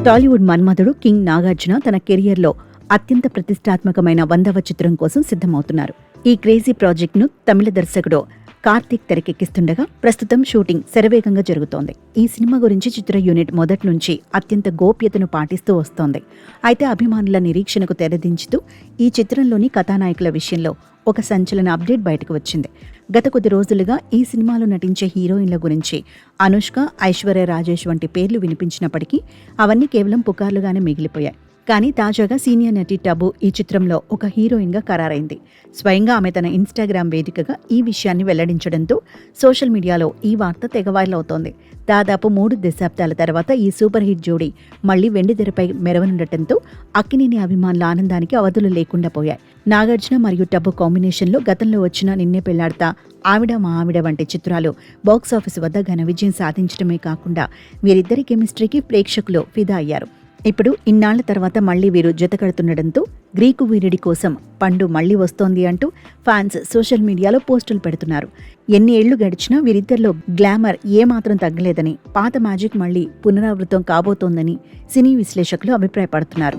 టాలీవుడ్ మన్మధుడు king Nagarjuna తన కెరియర్లో అత్యంత ప్రతిష్టాత్మకమైన 100వ చిత్రం కోసం సిద్ధమవుతున్నారు. ఈ క్రేజీ ప్రాజెక్ట్ను తమిళ దర్శకుడు కార్తీక్ తెరకెక్కిస్తుండగా ప్రస్తుతం షూటింగ్ శరవేగంగా జరుగుతోంది. ఈ సినిమా గురించి చిత్ర యూనిట్ మొదటి నుంచి అత్యంత గోప్యతను పాటిస్తూ వస్తోంది. అయితే అభిమానుల నిరీక్షణకు తెరదించుతూ ఈ చిత్రంలోని కథానాయకుల విషయంలో ఒక సంచలన అప్డేట్ బయటకు వచ్చింది. గత కొద్ది రోజులుగా ఈ సినిమాలో నటించే హీరోయిన్ల గురించి అనుష్క, ఐశ్వర్య రాజేష్ వంటి పేర్లు వినిపించినప్పటికీ అవన్నీ కేవలం పుకార్లుగానే మిగిలిపోయాయి. కానీ తాజాగా సీనియర్ నటి టబు ఈ చిత్రంలో ఒక హీరోయిన్గా ఖరారైంది. స్వయంగా ఆమె తన ఇన్స్టాగ్రామ్ వేదికగా ఈ విషయాన్ని వెల్లడించడంతో సోషల్ మీడియాలో ఈ వార్త తెగ వైరల్ అవుతోంది. దాదాపు 3 దశాబ్దాల తర్వాత ఈ సూపర్ హిట్ జోడీ మళ్లీ వెండితెరపై మెరవనుండటంతో అక్కినేని అభిమానుల ఆనందానికి అవధులు లేకుండా పోయాయి. నాగార్జున మరియు టబు కాంబినేషన్లో గతంలో వచ్చిన నిన్నే పెళ్లాడతా, ఆవిడ మా ఆవిడ వంటి చిత్రాలు బాక్సాఫీస్ వద్ద ఘన విజయం సాధించడమే కాకుండా వీరిద్దరి కెమిస్ట్రీకి ప్రేక్షకులు ఫిదా అయ్యారు. ఇప్పుడు ఇన్నాళ్ల తర్వాత మళ్లీ వీరు జతకడుతుండటంతో గ్రీకు వీరుడి కోసం పండు మళ్లీ వస్తోంది అంటూ ఫ్యాన్స్ సోషల్ మీడియాలో పోస్టులు పెడుతున్నారు. ఎన్ని ఏళ్లు గడిచినా వీరిద్దరిలో గ్లామర్ ఏమాత్రం తగ్గలేదని, పాత మ్యాజిక్ మళ్లీ పునరావృతం కాబోతోందని సినీ విశ్లేషకులు అభిప్రాయపడుతున్నారు.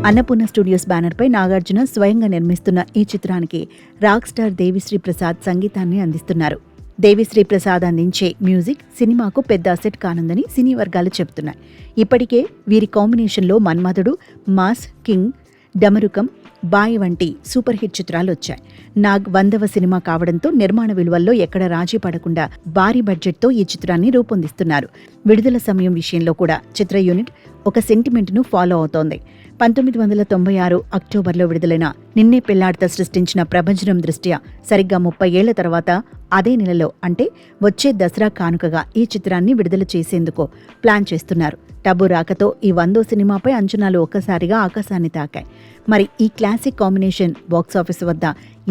అన్నపూర్ణ స్టూడియోస్ బ్యానర్పై నాగార్జున స్వయంగా నిర్మిస్తున్న ఈ చిత్రానికి రాక్ స్టార్ దేవిశ్రీ ప్రసాద్ సంగీతాన్ని అందిస్తున్నారు. దేవిశ్రీ ప్రసాద్ అందించే మ్యూజిక్ సినిమాకు పెద్ద అసెట్ కానుందని సినీ వర్గాలు చెబుతున్నాయి. ఇప్పటికే వీరి కాంబినేషన్లో మన్మధుడు, మాస్, కింగ్, డమరుకం, బాయ్ వంటి సూపర్ హిట్ చిత్రాలు వచ్చాయి. నాగ్ 100వ సినిమా కావడంతో నిర్మాణ విలువల్లో ఎక్కడ రాజీ పడకుండా భారీ బడ్జెట్తో ఈ చిత్రాన్ని రూపొందిస్తున్నారు. విడుదల సమయం విషయంలో కూడా చిత్ర యూనిట్ ఒక సెంటిమెంట్ను ఫాలో అవుతోంది. 1996 అక్టోబర్లో విడుదలైన నిన్నే పెళ్లాడతా సృష్టించిన ప్రభంజనం దృష్ట్యా సరిగ్గా 30 ఏళ్ల తర్వాత అదే నెలలో అంటే వచ్చే దసరా కానుకగా ఈ చిత్రాన్ని విడుదల చేసేందుకు ప్లాన్ చేస్తున్నారు. టబు రాకతో ఈ 100వ సినిమాపై అంచనాలు ఒక్కసారిగా ఆకాశాన్ని తాకాయి. మరి ఈ క్లాసిక్ కాంబినేషన్ బాక్సాఫీస్ వద్ద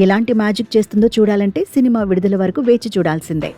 ఎలాంటి మ్యాజిక్ చేస్తుందో చూడాలంటే సినిమా విడుదల వరకు వేచి చూడాల్సిందే.